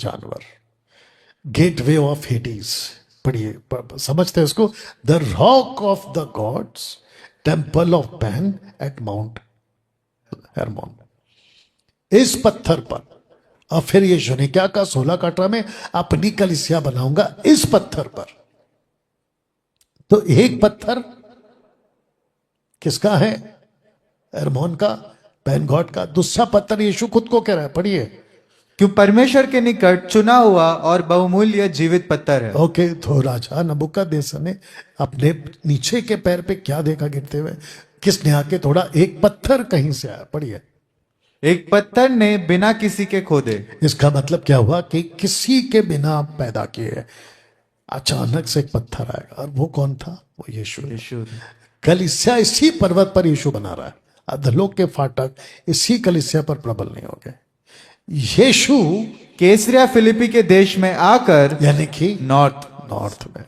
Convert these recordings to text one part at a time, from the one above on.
जानवर, gateway of Hades, पढ़िए, समझते हैं उसको, the rock of the gods, temple of Pan at Mount Hermon. इस पत्थर पर, और फिर यीशु ने क्या कहा 16 में, अपनी कलीसिया बनाऊंगा इस पत्थर पर। तो एक पत्थर किसका है? हेरमोन का, पैन गॉड का। दूसरा पत्थर यीशु खुद को कह रहा है, पढ़िए। क्यों परमेश्वर के निकट चुना हुआ और बहुमूल्य जीवित पत्थर है। ओके, तो राजा नबूकदनेस्सर ने अपने नीचे के पैर पे क्या देखा गिरते हुए? किसने आके थोड़ा, एक पत्थर कहीं से आया, पढ़िए। एक पत्थर ने बिना किसी के खोदे। इसका मतलब क्या हुआ कि किसी के बिना पैदा किए अचानक से एक पत्थर आएगा, और वो कौन था? वो यीशु। यीशु कलीसिया इसी पर्वत पर यीशु बना रहा है। अधलोक के फाटक इसी कलीसिया पर प्रबल नहीं हो गए। यीशु कैसरिया फिलिपी के देश में आकर, यानी कि नॉर्थ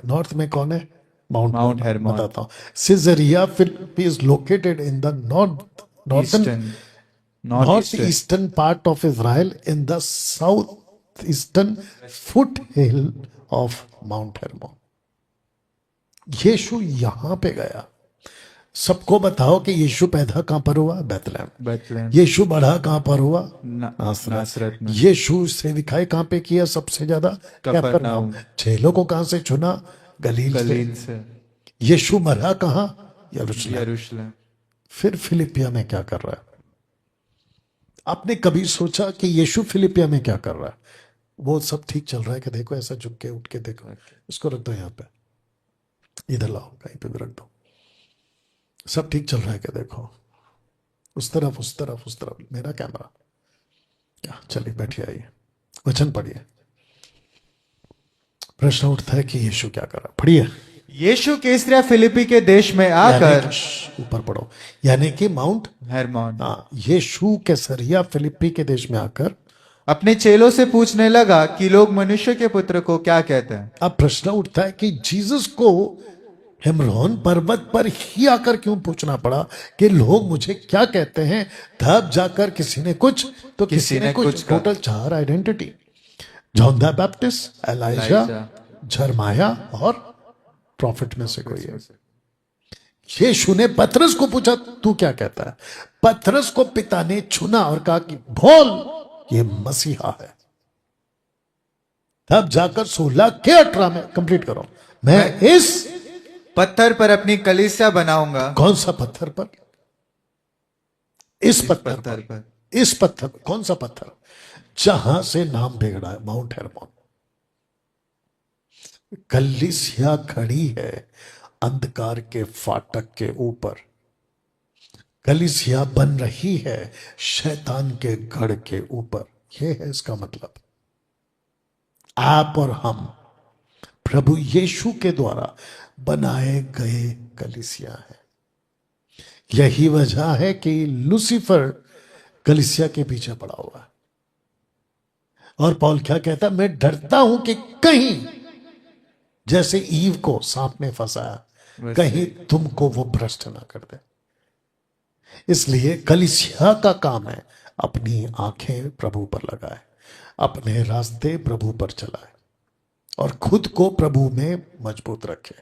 नॉर्थ में कौन है? माउंट हेरमोन, बताता हूं। Caesarea Philippi is located in the north eastern part of Israel, in the south eastern foothill of Mount Hermon. यीशु यहां पे गया। सबको बताओ कि यीशु पैदा कहां पर हुआ? बैतलहम। यीशु बढ़ा कहां पर हुआ? नासरत में। यीशु से दिखाई कहां पे किया सबसे ज्यादा? कफरनहूम। चेलों को कहां से चुना? गलील से। यीशु मरा कहां? यरूशलेम। फिर फिलिपिया में क्या कर रहा है? आपने कभी सोचा कि यीशु फिलिपिया में क्या कर रहा है? वो सब ठीक चल रहा है कि देखो ऐसा झुक के उठ के देखो, इसको रख दो यहाँ पे, इधर लाओ, कहीं पे भी रख दो, सब ठीक चल रहा है क्या? देखो उस तरफ उस तरफ उस तरफ, मेरा कैमरा क्या, चलिए बैठिए, आइए, वचन पढ़िए। प्रश्न उठता है कि यीशु क्या कर रहा? पढ़िए। यीशु कैसरिया फिलिपी के देश में आकर, ऊपर पढ़ो, यानी कि माउंट हेरमोन। हाँ, यीशु कैसरिया फिलिपी के देश में आकर अपने चेलों से पूछने लगा कि लोग मनुष्य के पुत्र को क्या कहते हैं। अब प्रश्न उठता है कि जीसस को हेमरोन पर्वत पर ही आकर क्यों पूछना पड़ा कि लोग मुझे क्या कहते हैं? तब जाकर किसी ने कुछ, तो किसी ने कुछ। Total 4 identity, John the Baptist, Elijah, Jeremiah और प्रॉफिट में से कोई है। यीशु ने पतरस को पूछा तू क्या कहता है? पतरस को पिता ने चुना और कहा कि बोल, ये मसीहा है। तब जाकर 16 में कंप्लीट करो, मैं इस पत्थर पर अपनी कलीसिया बनाऊंगा। कौन सा पत्थर पर? इस पत्थर पर। इस पत्थर पर। कौन सा पत्थर? जहां से नाम बिगड़ा है, माउंट हेरमोन। कलीसिया खड़ी है अंधकार के फाटक के ऊपर। कलीसिया बन रही है शैतान के गढ़ के ऊपर। यह है इसका मतलब। आप और हम प्रभु यीशु के द्वारा बनाए गए कलीसिया है। यही वजह है कि लूसीफर कलीसिया के पीछे पड़ा हुआ है। और पौल क्या कहता है? मैं डरता हूं कि कहीं जैसे ईव को सांप ने फंसाया, कहीं तुमको वो भ्रष्ट ना कर दे। इसलिए कलीसिया का काम है अपनी आंखें प्रभु पर लगाए, अपने रास्ते प्रभु पर चलाए और खुद को प्रभु में मजबूत रखे।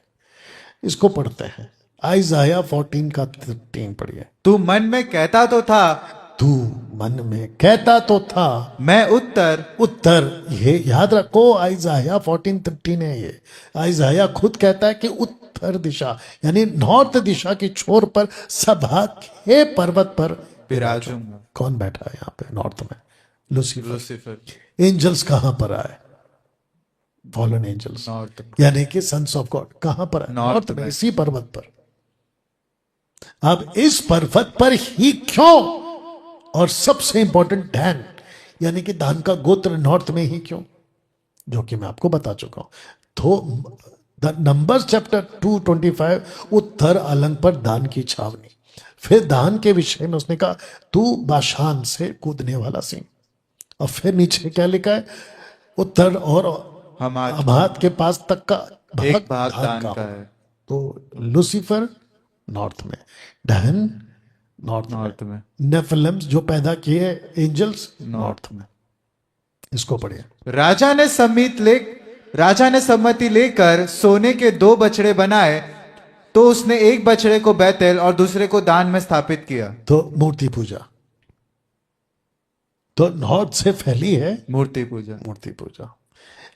इसको पढ़ते हैं, आइजाया 14 का 13 पढ़िए। तू मन में कहता तो था, तू मन में कहता तो था, मैं उत्तर। ये याद रखो, आइजाया 14:13 है ये। आइजाया खुद कहता है कि उत्तर दिशा यानी नॉर्थ दिशा की छोर पर सभा के पर्वत पर विराजूंगा। कौन बैठा है यहाँ पे नॉर्थ में? लूसीफर। एंजल्स कहां पर आए? फॉलन एंजल्स, यानी कि सन्स ऑफ गॉड कहां पर है? नॉर्थ में, इसी पर्वत पर। अब इस पर्वत पर ही क्यों? और सबसे इंपॉर्टेंट डैन, यानी कि दान का गोत्र नॉर्थ में ही क्यों? जो कि मैं आपको बता चुका हूं। तो नंबर्स चैप्टर 2:25, उत्तर अलंग पर दान की छावनी। फिर दान के विषय में उसने कहा तू बाशान से कूदने वाला सिंह। और फिर नीचे क्या लिखा है? उत्तर और हमात के पास तक का भाग दान का है। तो लूसीफर नॉर्थ में, डैन नॉर्थ में, नेफिलिम्स जो पैदा किए एंजल्स नॉर्थ में। इसको पढ़िए। राजा ने सम्मति लेकर सोने के 2 बछड़े बनाए, तो उसने एक बछड़े को बैतल और दूसरे को दान में स्थापित किया। तो मूर्ति पूजा तो नॉर्थ से फैली है, मूर्ति पूजा। मूर्ति पूजा।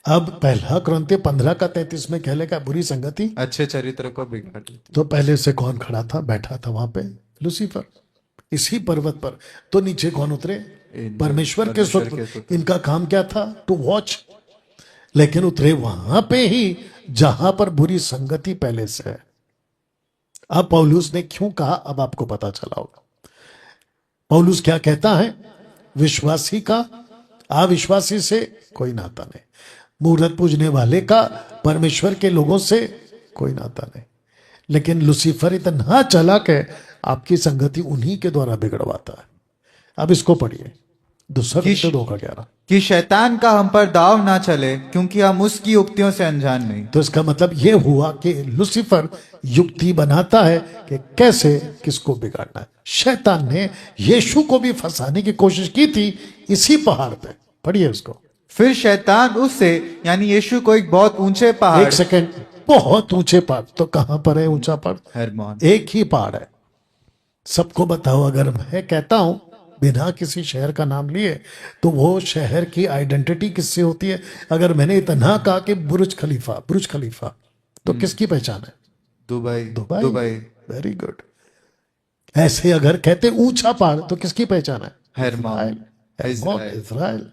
अब पहला क्रंथी 15:33 में कह लेगा बुरी संगति अच्छे चरित्र को बिगाड़ देती। तो पहले से कौन खड़ा था, बैठा था वहां पे? लूसीफर। इसी पर्वत पर तो नीचे कौन उतरे? परमेश्वर के स्वरूप। इनका काम क्या था? To watch. लेकिन उतरे वहां पे ही जहां पर बुरी संगति पहले से है। अब पौलुस ने क्यों कहा, अब आपको पता चला होगा। पौलुस क्या कहता है? विश्वासी का अविश्वासी से कोई नाता नहीं, मूर्त पूजने वाले का परमेश्वर के लोगों से कोई नाता नहीं। लेकिन लूसीफर इतना चालाक है, आपकी संगति उन्हीं के द्वारा बिगड़वाता है। अब इसको पढ़िए, दूसरा 2:11 कि शैतान का हम पर दाव ना चले, क्योंकि हम उसकी युक्तियों से अनजान नहीं। तो इसका मतलब यह हुआ कि लूसीफर युक्ति बनाता है कि कैसे किसको बिगाड़ना है। शैतान ने यीशु को भी फंसाने की कोशिश की थी इसी पहाड़ पे। पढ़िए उसको। फिर शैतान उससे यानी यीशु को एक बहुत ऊंचे पहाड़। एक सेकेंड, बहुत ऊंचे पहाड़ तो कहां पर है ऊंचा पहाड़? हेर्मोन। एक ही पहाड़ है। सबको बताओ, अगर मैं कहता हूं बिना किसी शहर का नाम लिए, तो वो शहर की आइडेंटिटी किससे होती है? अगर मैंने इतना कहा कि बुर्ज खलीफा, बुर्ज खलीफा, तो किसकी पहचान है? Dubai. Dubai. Dubai. Very good. ऐसे अगर कहते ऊंचा पहाड़ तो किसकी पहचान है? हेर्मोन। इज़राइल।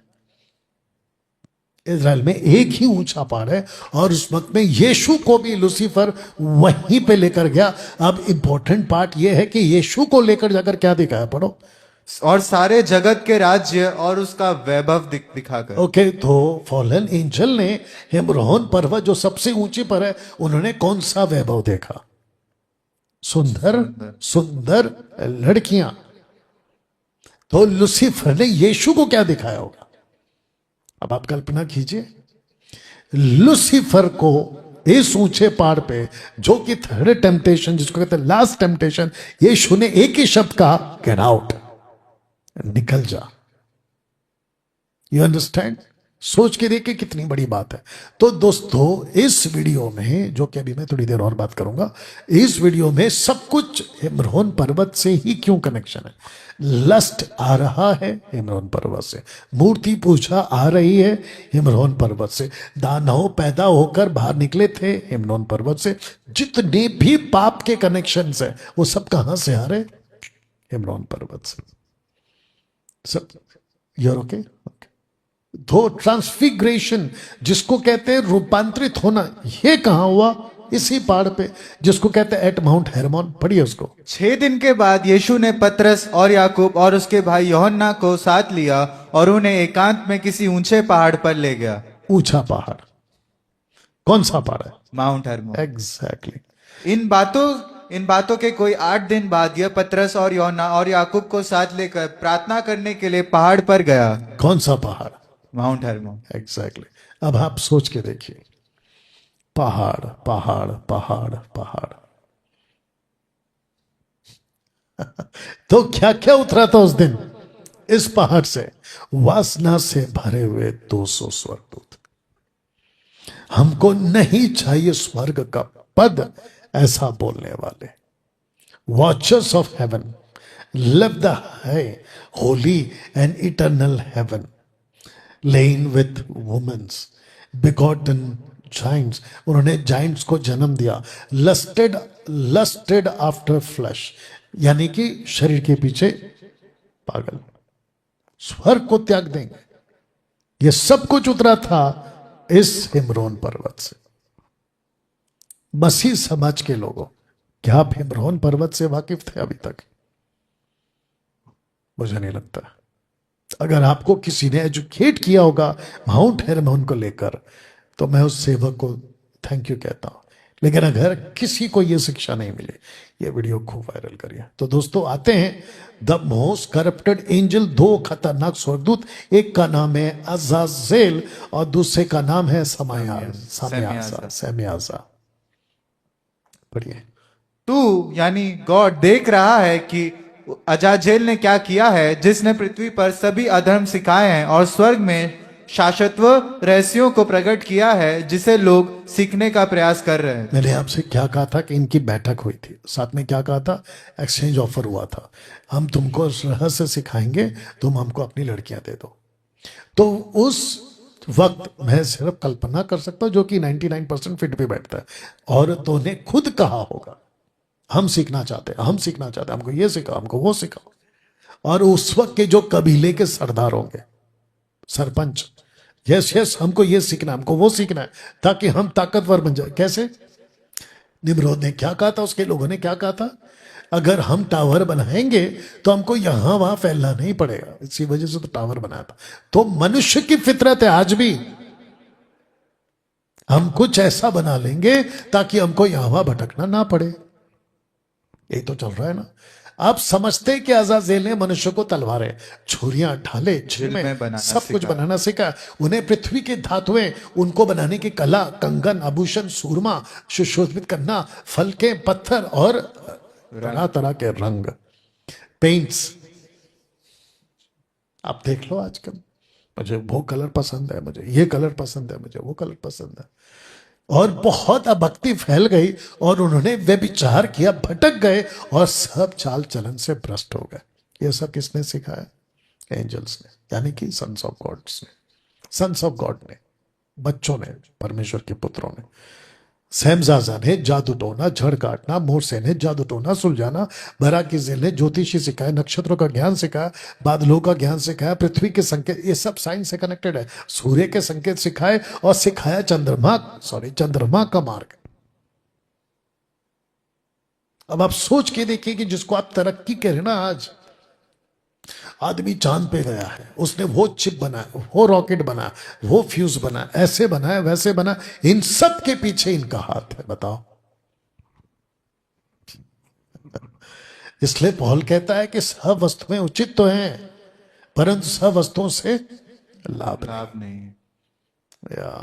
इज़राइल में एक ही ऊंचा पहाड़ है, और उस वक्त में यीशु को भी लूसीफर वहीं पे लेकर गया। अब इंपॉर्टेंट पार्ट यह है कि यीशु को लेकर जाकर क्या दिखाया, पढ़ो। और सारे जगत के राज्य और उसका वैभव दिखाकर। ओके, तो फॉलन एंजल ने हेमरोन पर्वत जो सबसे ऊंचे पर है, उन्होंने कौन सा वैभव देखा? सुंदर सुंदर लड़कियां। तो लूसीफर ने यीशु को क्या दिखाया होगा? अब आप कल्पना कीजिए, लूसीफर को इस ऊंचे पहाड़ पे, जो कि थर्ड टेम्पटेशन, जिसको कहते हैं लास्ट टेम्पटेशन, यीशु ने एक ही शब्द कहा, गेट आउट, निकल जा। You understand? सोच के देखिए कितनी बड़ी बात है। तो दोस्तों, इस वीडियो में, जो कि अभी मैं थोड़ी देर और बात करूंगा, इस वीडियो में सब कुछ हेमरोन पर्वत से ही क्यों कनेक्शन है। लस्ट आ रहा है हेमरोन पर्वत से, मूर्ति पूजा आ रही है हेमरोन पर्वत से, दानव पैदा होकर बाहर निकले थे हेमरोन पर्वत से, जितने भी पाप के कनेक्शंस है वो सब कहां से आ रहे? हेमरोन पर्वत से। सब यूर ओके? दो ट्रांसफिग्रेशन, जिसको कहते हैं रूपांतरित होना, ये कहां हुआ? इसी पहाड़ पे, जिसको कहते हैं एट माउंट हेर्मोन। पढ़िए उसको। 6 दिन के बाद यीशु ने पतरस और याकूब और उसके भाई यूहन्ना को साथ लिया और उन्हें एकांत में किसी ऊंचे पहाड़ पर ले गया। ऊंचा पहाड़ कौन सा पहाड़ है? Mount Hermon. एग्जैक्टली। इन बातों के कोई 8 दिन बाद यह पतरस और यूहन्ना और याकूब को साथ लेकर प्रार्थना करने के लिए पहाड़ पर गया। कौन सा पहाड़? Mount Hermon. एग्जैक्टली। अब आप सोच के देखिए, पहाड़ पहाड़ पहाड़ पहाड़ तो क्या क्या उतरा था उस दिन इस पहाड़ से? वासना से भरे हुए 200 स्वर्गदूत। हमको नहीं चाहिए स्वर्ग का पद, ऐसा बोलने वाले watchers of heaven live the high holy and eternal heaven, lain with women's begotten giants. उन्होंने जाइंट्स को जन्म दिया। लस्टेड आफ्टर फ्लैश, यानी कि शरीर के पीछे पागल। स्वर्ग को त्याग देंगे। ये सब कुछ उतरा था इस हेमरोन पर्वत से। मसीह समाज के लोगों, क्या आप हेमरोन पर्वत से वाकिफ थे अभी तक? मुझे नहीं लगता। अगर आपको किसी ने एजुकेट किया होगा माउंट हेर्मोन को लेकर, तो मैं उस सेवक को थैंक यू कहता हूं। लेकिन अगर किसी को यह शिक्षा नहीं मिली, ये वीडियो खूब वायरल करिए। तो दोस्तों, आते हैं द मोस्ट करप्टेड एंजल। 2 खतरनाक स्वर्गदूत, एक का नाम है अजाजेल और दूसरे का नाम है सैम्यासा। पढ़िए। तू यानी गॉड देख रहा है कि अजाजेल ने क्या किया है, जिसने पृथ्वी पर सभी अधर्म सिखाए हैं और स्वर्ग में शाश्वत रहस्यों को प्रकट किया है जिसे लोग सीखने का प्रयास कर रहे हैं। मैंने आपसे क्या कहा था कि इनकी बैठक हुई थी, साथ में क्या कहा था, एक्सचेंज ऑफर हुआ था, हम तुमको रहस्य सिखाएंगे, तुम हमको अपनी लड़कियां दे दो। तो उस वक्त मैं सिर्फ कल्पना कर सकता हूं, जो कि 99% फिट पे बैठता है, औरतों ने खुद कहा होगा हम सीखना चाहते हैं, हम सीखना चाहते हैं, हमको ये सिखाओ, हमको वो सिखाओ। और उस वक्त के जो कबीले के सरदार होंगे, सरपंच, यस यस हमको ये सीखना है, हमको वो सीखना है, ताकि हम ताकतवर बन जाए। कैसे? निम्रोद ने क्या कहा था, उसके लोगों ने क्या कहा था, अगर हम टावर बनाएंगे तो हमको यहां वहां फैलना नहीं पड़ेगा, इसी वजह से तो टावर बनाया था। तो मनुष्य की फितरत है आज भी, हम कुछ ऐसा बना लेंगे ताकि हमको यहां वहां भटकना ना पड़े। यही तो चल रहा है ना। आप समझते कि अज़ाज़ेल ने मनुष्य को तलवारें, छुरियां, ढाले, छिलमे, में बनाना सब कुछ सिखाया। बनाना सीखा। उन्हें पृथ्वी के धातुएं, उनको बनाने की कला, कंगन, आभूषण, सूरमा सुशोभित करना, फल के पत्थर और तरह तरह के रंग, पेंट्स। आप देख लो आजकल, मुझे वो कलर पसंद है, मुझे ये कलर पसंद है, मुझे वो कलर पसंद है, और बहुत अभक्ति फैल गई और उन्होंने व्यभिचार किया, भटक गए और सब चाल चलन से भ्रष्ट हो गए। ये सब किसने सिखाया? एंजल्स ने, यानी कि सन्स ऑफ गॉड्स ने, सन्स ऑफ गॉड ने, बच्चों ने, परमेश्वर के पुत्रों ने। सैमजाजा ने जादू टोना, झड़ काटना, मोरसे ने जादू टोना सुलझाना, बराकीज़ेल ने ज्योतिषी सिखाया, नक्षत्रों का ज्ञान सिखाया, बादलों का ज्ञान सिखाया, पृथ्वी के संकेत, ये सब साइंस से कनेक्टेड है। सूर्य के संकेत सिखाए और सिखाया चंद्रमा का मार्ग। अब आप सोच के देखिए कि जिसको आप तरक्की कह रहे हैं ना, आज आदमी चांद पे गया है, उसने वो चिप बनाया, वो रॉकेट बनाया, वो फ्यूज बनाया, ऐसे बनाया, वैसे बना, इन सब के पीछे इनका हाथ है। बताओ। इसलिए पौल कहता है कि सब वस्तुएं उचित तो हैं, परंतु सब वस्तुओं से लाभ नहीं। या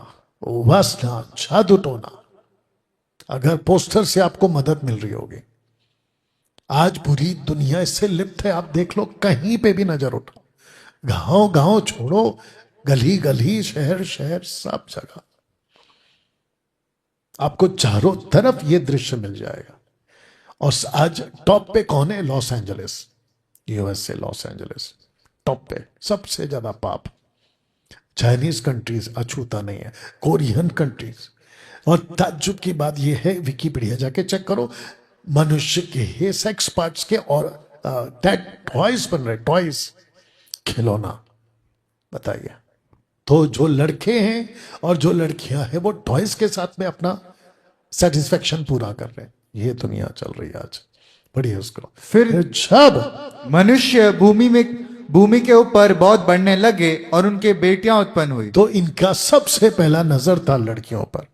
वासना, जादू टोना। अगर पोस्टर से आपको मदद मिल रही होगी, आज पूरी दुनिया इससे लिप्त है। आप देख लो, कहीं पे भी नजर उठाओ, गांव गांव छोड़ो, गली गली, शहर शहर, सब जगह आपको चारों तरफ ये दृश्य मिल जाएगा। और आज टॉप पे कौन है? Los Angeles, USA, Los Angeles top पे, सबसे ज्यादा पाप। चाइनीज कंट्रीज अछूता नहीं है, कोरियन कंट्रीज। और ताज्जुब की बात यह है, विकिपीडिया जाके चेक करो, मनुष्य के सेक्स पार्ट्स के और टॉयज बन रहे, टॉयज, खिलौना। बताइए। तो जो लड़के हैं और जो लड़कियां हैं, वो टॉयज के साथ में अपना सेटिस्फेक्शन पूरा कर रहे हैं। ये दुनिया चल रही है आज। पढ़िए उसको। फिर जब मनुष्य भूमि के ऊपर बहुत बढ़ने लगे और उनके बेटियां उत्पन्न हुई। तो इनका सबसे पहला नजर था लड़कियों पर।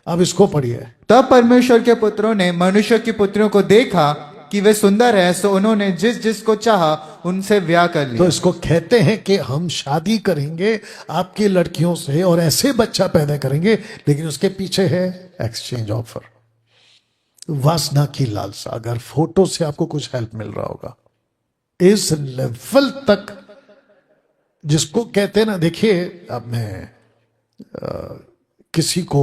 अब इसको पढ़िए। तब परमेश्वर के पुत्रों ने मनुष्य की पुत्रियों को देखा कि वे सुंदर हैं, सो उन्होंने जिस जिसको चाहा उनसे ब्याह कर लिया। तो इसको कहते हैं कि हम शादी करेंगे आपकी लड़कियों से और ऐसे बच्चा पैदा करेंगे, लेकिन उसके पीछे है एक्सचेंज ऑफर, वासना की लालसा। अगर फोटो से आपको कुछ हेल्प मिल रहा होगा, इस लेवल तक जिसको कहते हैं ना, देखिए, अब मैं किसी को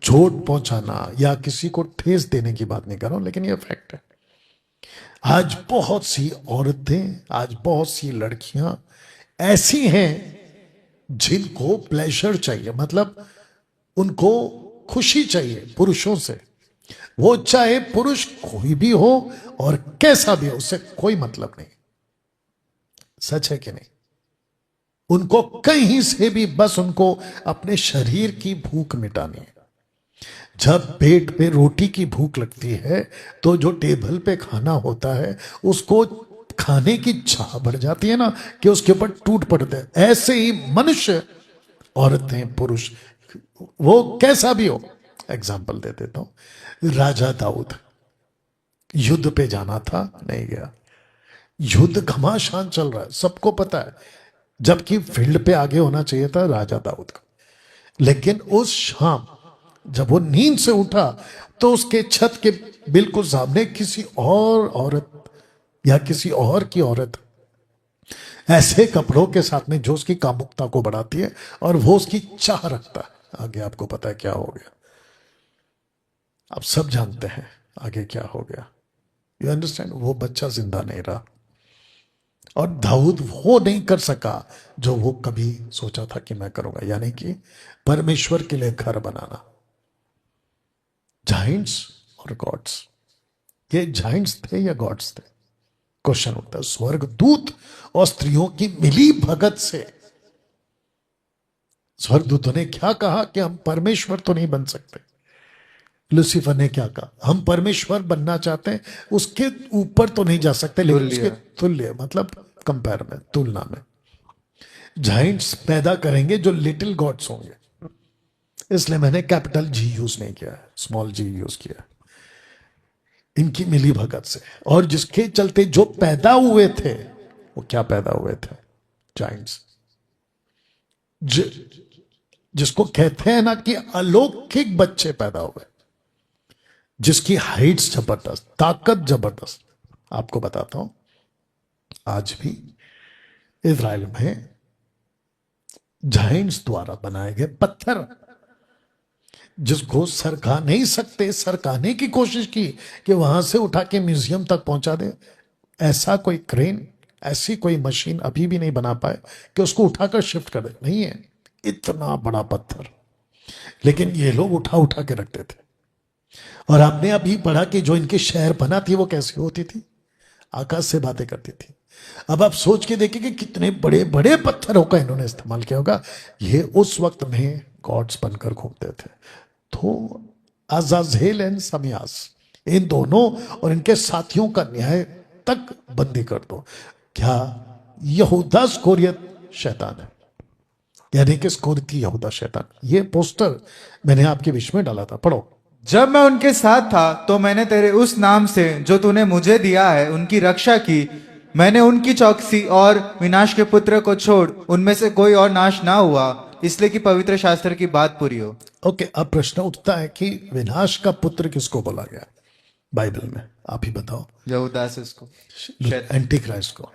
चोट पहुंचाना या किसी को ठेस देने की बात नहीं कर रहा हूं, लेकिन यह फैक्ट है। आज बहुत सी औरतें, आज बहुत सी लड़कियां ऐसी हैं जिनको प्लेजर चाहिए, मतलब उनको खुशी चाहिए पुरुषों से। वो चाहे पुरुष कोई भी हो और कैसा भी हो, उससे कोई मतलब नहीं। सच है कि नहीं? उनको कहीं से भी बस उनको अपने शरीर की भूख मिटानी है। जब पेट पे रोटी की भूख लगती है तो जो टेबल पे खाना होता है उसको खाने की चाह बढ़ जाती है ना, कि उसके ऊपर टूट पड़ते हैं। ऐसे ही मनुष्य, औरतें, पुरुष, वो कैसा भी हो। एग्जाम्पल दे देता हूं। राजा दाऊद युद्ध पे जाना था, नहीं गया। युद्ध घमासान चल रहा है, सबको पता है, जबकि फील्ड पे आगे होना चाहिए था राजा दाऊद का। लेकिन उस शाम जब वो नींद से उठा तो उसके छत के बिल्कुल सामने किसी और औरत या किसी और की औरत ऐसे कपड़ों के साथ में जो उसकी कामुकता को बढ़ाती है और वो उसकी चाह रखता है। आगे आपको पता है क्या हो गया, आप सब जानते हैं आगे क्या हो गया। You understand? वो बच्चा जिंदा नहीं रहा और दाऊद वो नहीं कर सका जो वो कभी सोचा था कि मैं करूंगा, यानी कि परमेश्वर के लिए घर बनाना। जाइंट्स और गॉड्स, ये जाइंट्स थे या गॉड्स थे? क्वेश्चन उठता है। स्वर्गदूत और स्त्रियों की मिली भगत से स्वर्गदूतों ने क्या कहा कि हम परमेश्वर तो नहीं बन सकते। लूसीफर ने क्या कहा? हम परमेश्वर बनना चाहते हैं, उसके ऊपर तो नहीं जा सकते, लेकिन तुल्य। उसके तुल्य, मतलब कंपेयर में, तुलना में जाइंट्स पैदा करेंगे जो लिटिल गॉड्स होंगे। इसलिए मैंने कैपिटल जी यूज नहीं किया है, स्मॉल जी यूज किया है। इनकी मिली भगत से, और जिसके चलते जो पैदा हुए थे वो क्या पैदा हुए थे? जाइंट्स, जिसको कहते हैं ना कि अलौकिक बच्चे पैदा हुए, जिसकी हाइट्स जबरदस्त, ताकत जबरदस्त। आपको बताता हूं, आज भी इजराइल में जाइंट्स द्वारा बनाए गए पत्थर, जिसको सरका नहीं सकते, सरकाने की कोशिश की कि वहां से उठा के म्यूजियम तक पहुंचा दे, ऐसा कोई क्रेन, ऐसी कोई मशीन अभी भी नहीं बना पाए कि उसको उठाकर शिफ्ट कर दे। नहीं है इतना बड़ा पत्थर, लेकिन ये लोग उठा उठा के रखते थे। और आपने अभी पढ़ा कि जो इनके शहर बना थी वो कैसी होती थी? आकाश से बातें करती थी। अब आप सोच के देखिए कि कितने बड़े बड़े पत्थरों का इन्होंने इस्तेमाल किया होगा। ये उस वक्त में गॉड्स बनकर घूमते थे। तो अजाजेल एंड समियास, इन दोनों और इनके साथियों का न्याय तक बंदी कर दो। क्या यहूदा स्कोरियत शैतान है? यानी कि स्कोरियती यहूदा शैतान। ये पोस्टर मैंने आपके बीच में डाला था, पढ़ो। जब मैं उनके साथ था तो मैंने तेरे उस नाम से जो तूने मुझे दिया है उनकी रक्षा की। मैंने उनकी चौकसी और विनाश के पुत्र को छोड़ उनमें से कोई और नाश ना हुआ, इसलिए कि पवित्र शास्त्र की बात पूरी हो। ओके, अब प्रश्न उठता है कि विनाश का पुत्र किसको बोला गया बाइबल में? आप ही बताओ। यहूदा से इसको एंटी क्राइस्ट को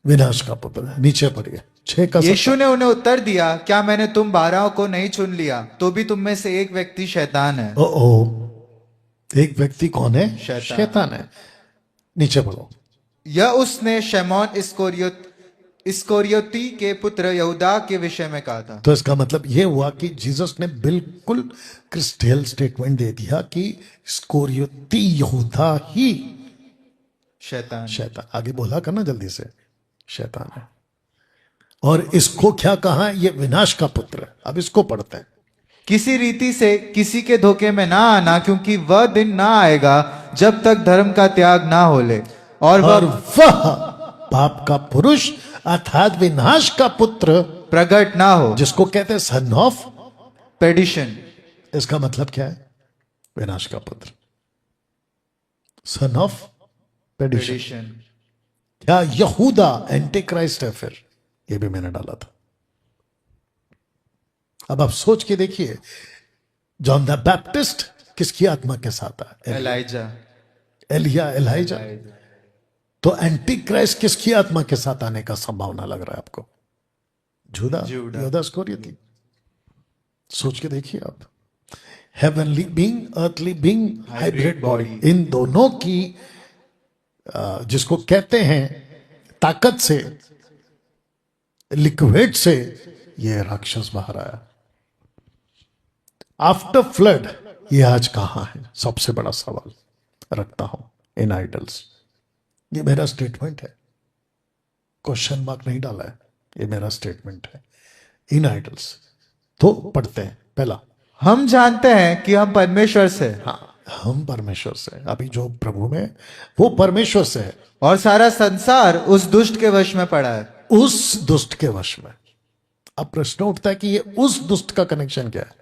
विनाश का पुत्र। नीचे पढ़िए 6 का यीशु ने उन्हें उत्तर दिया, क्या मैंने तुम 12 को नहीं चुन लिया? तो भी तुम में से एक व्यक्ति शैतान है। ओ, एक व्यक्ति कौन है? शैतान। शैतान है। नीचे पढ़ो। यह उसने शमौन इस्करियोती के पुत्र यहूदा के विषय में कहा था। तो इसका मतलब यह हुआ कि जीसस ने बिल्कुल क्रिस्टल स्टेटमेंट दे दिया कि स्कोरियोती यहूदा ही शैतान। शैतान। आगे बोला करना जल्दी से, शैतान है। और इसको क्या कहा? ये विनाश का पुत्र है। अब इसको पढ़ते हैं। किसी रीति से किसी के धोखे में ना आना, क्योंकि वह दिन ना आएगा जब तक धर्म का त्याग ना हो ले, और वह पाप का पुरुष अर्थात विनाश का पुत्र प्रकट ना हो, जिसको कहते हैं सन ऑफ पेडिशन। इसका मतलब क्या है? विनाश का पुत्र, सन ऑफ पेडिशन। क्या यहूदा एंटी क्राइस्ट है? फिर ये भी मैंने डाला था। अब आप सोच के देखिए, जॉन द बैप्टिस्ट किसकी आत्मा के साथ है? एलाइजा। एलिजा। तो एंटी क्राइस्ट किसकी आत्मा के साथ आने का संभावना लग रहा है आपको? यहूदा इस्करियोती। सोच के देखिए आप। Heavenly being, earthly being, hybrid body, इन दोनों की जिसको कहते हैं ताकत से, लिक्विड से ये राक्षस बाहर आया। आफ्टर फ्लड ये आज कहां है? सबसे बड़ा सवाल रखता हूं इन आइडल्स। ये मेरा स्टेटमेंट है, क्वेश्चन मार्क नहीं डाला है, ये मेरा स्टेटमेंट है। इन आइडल्स। तो पढ़ते हैं। पहला, हम जानते हैं कि हम परमेश्वर से, हाँ, हम परमेश्वर से, अभी जो प्रभु में वो परमेश्वर से है, और सारा संसार उस दुष्ट के वश में पड़ा है। उस दुष्ट के वश में। अब प्रश्न उठता है कि ये उस दुष्ट का कनेक्शन क्या है?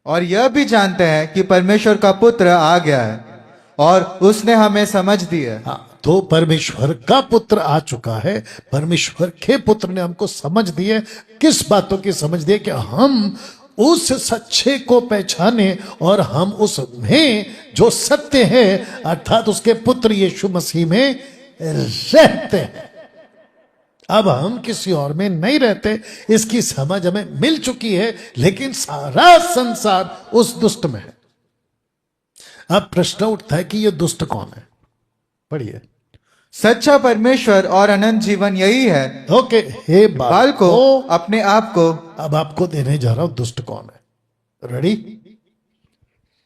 और यह भी जानते हैं कि परमेश्वर का पुत्र आ गया है और उसने हमें समझ दी है। हाँ, तो परमेश्वर का पुत्र आ चुका है। परमेश्वर के पुत्र ने हमको समझ दी है। किस बातों की समझ दी है? कि हम उस सच्चे को पहचाने और हम उसमें जो सत्य है अर्थात उसके पुत्र यीशु मसीह में रहते हैं। अब हम किसी और में नहीं रहते, इसकी समझ हमें मिल चुकी है, लेकिन सारा संसार उस दुष्ट में है। अब प्रश्न उठता है कि ये दुष्ट कौन है? पढ़िए। सच्चा परमेश्वर और अनंत जीवन यही है। ओके, हे बाल को अपने आप को अब आपको देने जा रहा हूं दुष्ट कौन है। रेडी?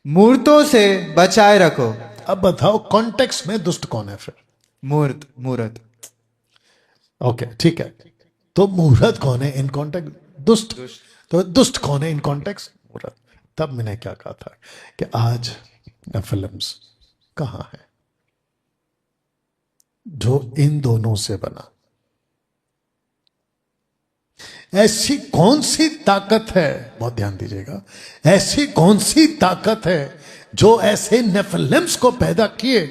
मूर्तों से बचाए रखो। अब बताओ कॉन्टेक्स्ट में दुष्ट कौन है फिर? मूर्त। ओके, ठीक है। तो मूर्त कौन है इन कॉन्टेक्स्ट? दुष्ट। तो दुष्ट कौन है इन कॉन्टेक्स्ट? मूर्त। तब मैंने क्या कहा था कि आज फिल्म्स कहां है जो इन दोनों से बना? ऐसी कौन सी ताकत है, बहुत ध्यान दीजिएगा, ऐसी कौन सी ताकत है जो ऐसे नेफिलिम्स को पैदा किए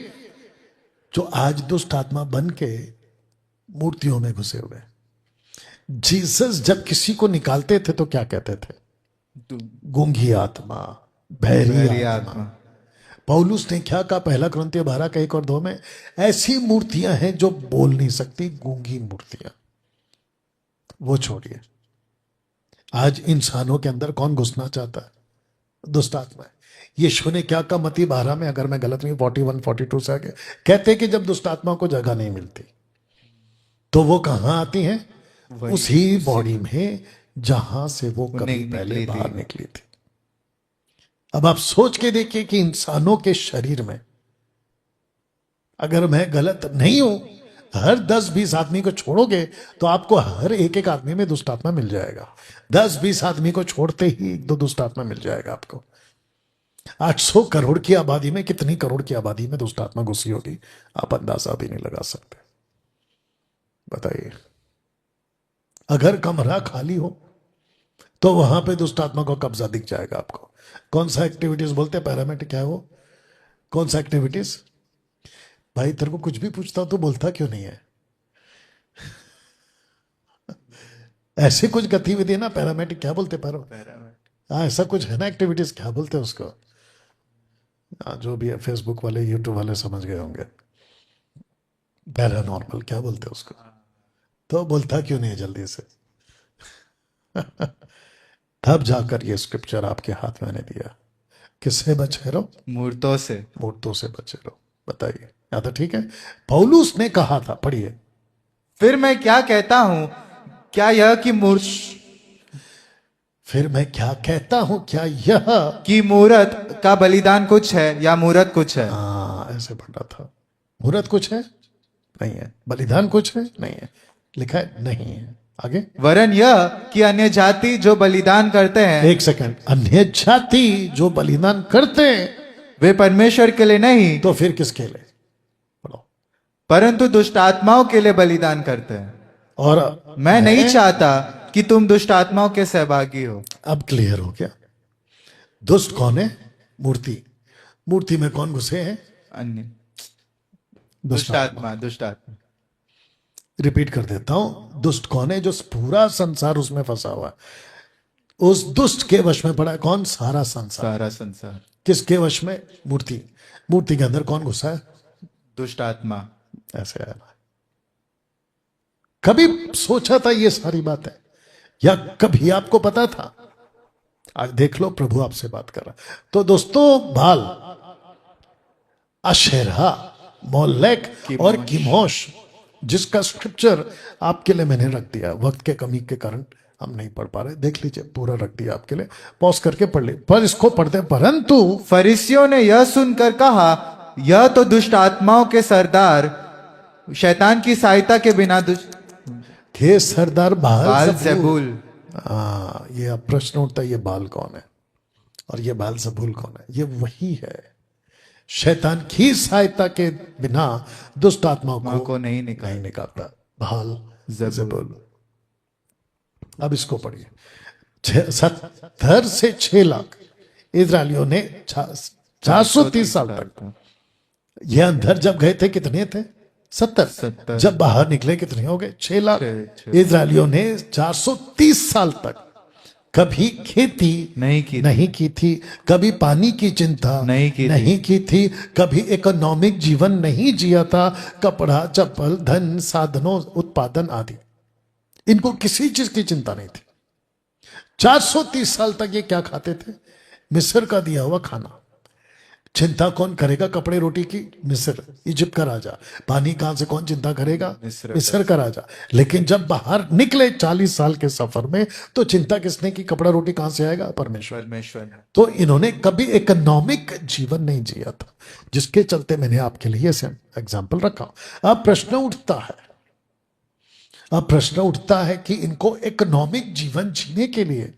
जो आज दुष्ट आत्मा बन के मूर्तियों में घुसे हुए? जीसस जब किसी को निकालते थे तो क्या कहते थे? गूंगी आत्मा, बहरी आत्मा। पौलुस ने क्या कहा? पहला कुरिन्थियों 12:1 और 2 में, ऐसी मूर्तियां हैं जो बोल नहीं सकती, गूंगी मूर्तियां। वो छोड़िए, आज इंसानों के अंदर कौन घुसना चाहता है? दुष्ट आत्मा है। यीशु ने क्या कहा मत्ती 12 में, अगर मैं गलत नहीं, 41-42 से आगे कहते कि जब दुष्ट आत्मा को जगह नहीं मिलती तो वो कहां आती हैं? उसी बॉडी में जहां से वो कभी पहले बाहर निकली थी। अब आप सोच के देखिए कि इंसानों के शरीर में, अगर मैं गलत नहीं हूं, हर 10-20 आदमी को छोड़ोगे तो आपको हर एक आदमी में दुष्ट आत्मा मिल जाएगा। 10-20 आदमी को छोड़ते ही 1-2 दुष्ट आत्मा मिल जाएगा आपको। 800 करोड़ की आबादी में कितनी करोड़ की आबादी में दुष्ट आत्मा घुसी होगी, आप अंदाजा भी नहीं लगा सकते। बताइए, अगर कमरा खाली हो तो वहां पे दुष्ट आत्मा का कब्जा दिख जाएगा आपको। कौन सा एक्टिविटीज बोलते हैं? पैरामेडिक क्या है वो? कौन सा एक्टिविटीज? भाई तेरे को कुछ भी पूछता हूं तो बोलता क्यों नहीं है? ऐसे कुछ गतिविधि है ना, पैरामेडिक क्या बोलते? हाँ, ऐसा कुछ है ना एक्टिविटीज, क्या बोलते हैं उसको? जो भी है, फेसबुक वाले यूट्यूब वाले समझ गए होंगे। पैरानॉर्मल क्या बोलते हैं उसको? तो बोलता क्यों नहीं है जल्दी से? तब जाकर ये स्क्रिप्चर आपके हाथ में मैंने दिया, किससे बचे रहो? मूर्तों से। मूर्तों से बचे रहो। बताइए, या तो ठीक है, पौलुस ने कहा था, पढ़िए। फिर मैं क्या कहता हूं, क्या यह कि फिर मैं क्या कहता हूं, क्या यह कि मूरत का बलिदान कुछ है या मूरत कुछ है? ऐसे पढ़ा था। मूरत कुछ है? नहीं है। बलिदान कुछ है? नहीं है। लिखा है नहीं है। आगे, वरन यह कि अन्य जाति जो बलिदान करते हैं, एक सेकंड, अन्य जाति जो बलिदान करते हैं वे परमेश्वर के लिए नहीं तो फिर किसके लिए? पढ़ो। परंतु दुष्ट आत्माओं के लिए बलिदान करते हैं। और मैं नहीं चाहता कि तुम दुष्ट आत्माओं के सहभागी हो। अब क्लियर हो गया। दुष्ट कौन है? मूर्ति। मूर्ति में कौन घुसे हैं? अन्य दुष्ट आत्मा। रिपीट कर देता हूं, दुष्ट कौन है? जो पूरा संसार उसमें फंसा हुआ है, उस दुष्ट के वश में पड़ा है। कौन? सारा संसार। किसके वश में? मूर्ति। मूर्ति के अंदर कौन घुसा है? दुष्ट आत्मा। ऐसे है ना? कभी सोचा था ये सारी बात है, या कभी आपको पता था? आज देख लो, प्रभु आपसे बात कर रहा। तो दोस्तों, बाल, अशेरा, मोलेक और किमोश, जिसका स्क्रिप्चर आपके लिए मैंने रख दिया, वक्त के कमी के कारण हम नहीं पढ़ पा रहे, देख लीजिए, पूरा रख दिया आपके लिए, पॉज करके पढ़ ले। पर इसको पढ़ते हैं। परंतु फरीसियों ने यह सुनकर कहा, यह तो दुष्ट आत्माओं के सरदार शैतान की सहायता के बिना के सरदार बाल-ज़बूल। ये अब प्रश्न उठता है, ये बाल कौन है और ये बाल-ज़बूल कौन है? ये वही है, शैतान की सहायता के बिना दुष्ट आत्माओं को नहीं निकालता। बाल-ज़बूल। अब इसको पढ़िए। 70 से 6 लाख इजरायलियों ने 430 साल तक, ये अंदर जब गए थे कितने थे? 70। जब बाहर निकले कितने हो गए? 6 लाख। इजरायलियों ने 430 साल तक कभी खेती नहीं की थी, कभी पानी की चिंता नहीं की थी, कभी इकोनॉमिक जीवन नहीं जिया था, कपड़ा, चप्पल, धन, साधनों, उत्पादन आदि इनको किसी चीज की चिंता नहीं थी। 430 साल तक ये क्या खाते थे? मिस्र का दिया हुआ खाना। चिंता कौन करेगा कपड़े रोटी की? मिस्र, इजिप्ट का राजा। पानी कहां से कौन चिंता करेगा? मिस्र का राजा। लेकिन जब बाहर निकले 40 साल के सफर में, तो चिंता किसने की? कपड़ा रोटी कहां से आएगा? परमेश्वर। परमेश्वर। तो इन्होंने कभी इकोनॉमिक जीवन नहीं जिया था, जिसके चलते मैंने आपके लिए एग्जाम्पल रखा। अब प्रश्न उठता है कि इनको इकोनॉमिक जीवन जीने के लिए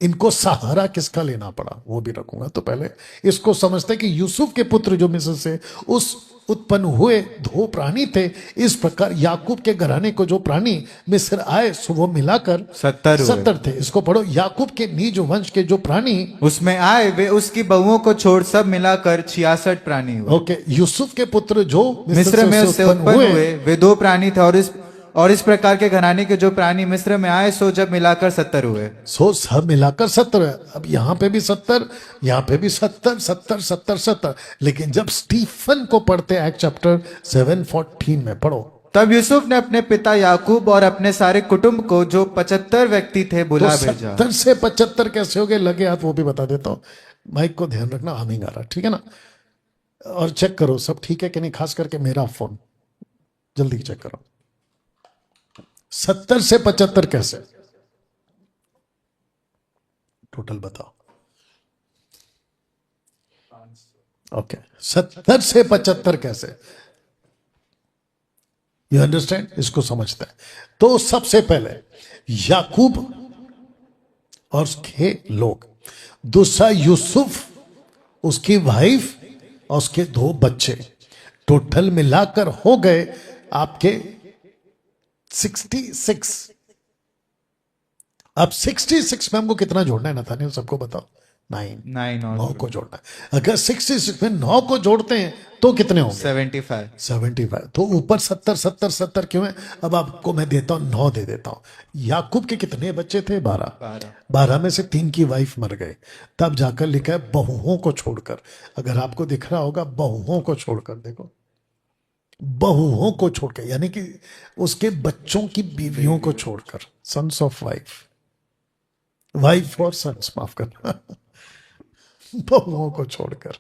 इनको सहारा किसका लेना पड़ा, वो भी रखूंगा। तो पहले इसको समझते हैं कि यूसुफ के पुत्र जो मिस्र से उस उत्पन्न हुए 2 प्राणी थे। इस प्रकार याकूब के घराने को जो प्राणी मिस्र आए सो वो मिलाकर 70 थे। इसको पढ़ो, याकूब के नीज वंश के जो प्राणी उसमें आए वे उसकी बहुओं को छोड़ सब मिलाकर 66 प्राणी हुए। ओके, यूसुफ के पुत्र जो मिस्र में उससे उत्पन्न हुए वे 2 प्राणी थे, और इस प्रकार के घराने के जो प्राणी मिस्र में आए सो जब मिलाकर 70 हुए। सो सब मिलाकर 70 है। अब यहां पे भी 70, यहां पे भी 70, 70, 70, 70। लेकिन जब स्टीफन को पढ़ते एक्ट चैप्टर 7:14 में पढ़ो, तब यूसुफ ने अपने पिता याकूब और अपने सारे कुटुंब को जो 75 व्यक्ति थे बुला तो भेजा। 70 से 75 कैसे हो गए? लगे हाथ वो भी बता देता हूं। माइक को ध्यान रखना, हमिंग आ रहा, ठीक है ना? और चेक करो सब ठीक है कि नहीं, खास करके मेरा फोन जल्दी चेक करो। 70 से 75 कैसे? टोटल बताओ। ओके, 70 से 75 कैसे? You understand? इसको समझते हैं। तो सबसे पहले याकूब और उसके लोग, दूसरा यूसुफ, उसकी वाइफ और उसके 2 बच्चे, टोटल मिलाकर हो गए आपके 66। अब 66 में हमको कितना जोड़ना है नथानियल, सबको बताओ? 9 को जोड़ना है। अगर 66 में 9 को जोड़ते हैं तो कितने होंगे? 75। तो ऊपर 70 70 70 क्यों है? अब आपको मैं देता हूं 9 दे देता हूं। याकूब के कितने बच्चे थे? 12 में से 3 की वाइफ मर गए। तब जाकर लिखा है बहुओं को छोड़कर। अगर आपको दिख रहा होगा, बहुओं को छोड़कर, देखो, बहुओं को छोड़कर, यानी कि उसके बच्चों की बीवियों को छोड़कर, सन्स ऑफ वाइफ और सन्स, माफ करना, बहुओं को छोड़कर।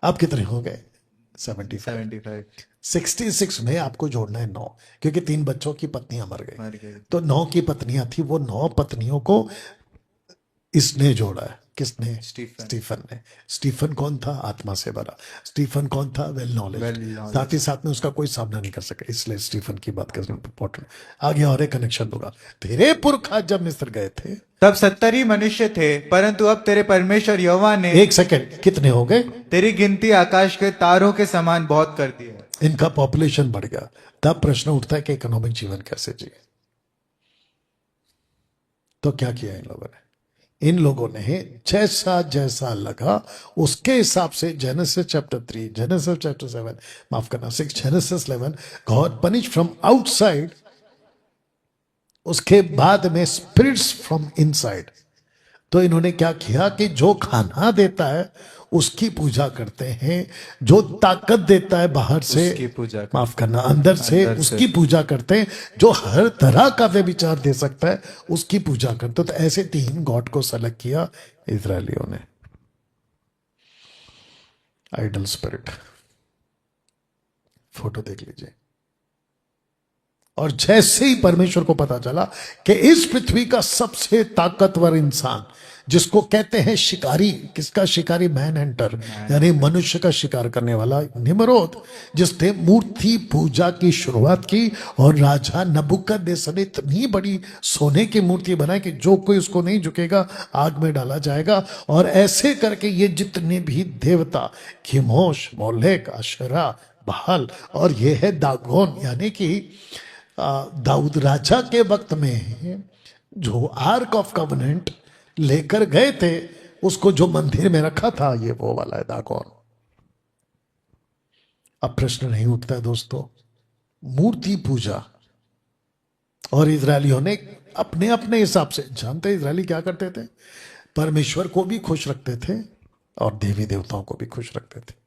आप कितने हो गए? 75। 66 में आपको जोड़ना है 9, क्योंकि 3 बच्चों की पत्नियां मर गई। तो 9 की पत्नियां थी, वो 9 पत्नियों को इसने जोड़ा है। किसने? स्टीफन ने। स्टीफन कौन था? आत्मा से भरा। स्टीफन कौन था? Well knowledge. साथ ही साथ में उसका कोई सामना नहीं कर सका, इसलिए स्टीफन की बात करना इंपॉर्टेंट। आगे और एक कनेक्शन होगा। तेरे पुरखा जब मिस्र गए थे तब 70 ही मनुष्य थे, परंतु अब तेरे परमेश्वर यहोवा ने, एक सेकंड, कितने हो गए? तेरी गिनती आकाश के तारों के समान बहुत कर दी है। इनका पॉपुलेशन बढ़ गया। तब प्रश्न उठता है कि इकोनॉमिक जीवन कैसे जिए? तो क्या किया इन लोगों ने? इन लोगों ने जैसा जैसा लगा उसके हिसाब से, जेनेसिस चैप्टर 3, जेनेसिस चैप्टर 7, माफ करना 6, genesis 11, God punish from outside, उसके बाद में स्पिरिट्स फ्रॉम इनसाइड। तो इन्होंने क्या किया कि जो खाना देता है उसकी पूजा करते हैं, जो ताकत देता है बाहर से, उसकी पूजा, माफ करना अंदर से उसकी पूजा करते हैं, जो हर तरह का व्यभिचार दे सकता है उसकी पूजा करते। तो ऐसे 3 गॉड को सेलेक्ट किया इजरायलियों ने। आइडल स्पिरिट, फोटो देख लीजिए। और जैसे ही परमेश्वर को पता चला कि इस पृथ्वी का सबसे ताकतवर इंसान, जिसको कहते हैं शिकारी, किसका शिकारी? मैन हंटर, यानी मनुष्य का शिकार करने वाला निम्रोद, जिसने मूर्ति पूजा की शुरुआत की, और राजा नबूकदनेस्सर ने इतनी बड़ी सोने की मूर्ति बनाई कि जो कोई उसको नहीं झुकेगा आग में डाला जाएगा। और ऐसे करके ये जितने भी देवता, खिमोश, मोलेक, अशरा, बहाल, और ये है दागोन, यानी कि दाऊद राजा के वक्त में जो आर्क ऑफ कवनेंट लेकर गए थे, उसको जो मंदिर में रखा था, ये वो वाला है दागोन। अब प्रश्न नहीं उठता है दोस्तों, मूर्ति पूजा, और इजरायलियों ने अपने अपने हिसाब से, जानते इजरायली क्या करते थे? परमेश्वर को भी खुश रखते थे और देवी देवताओं को भी खुश रखते थे।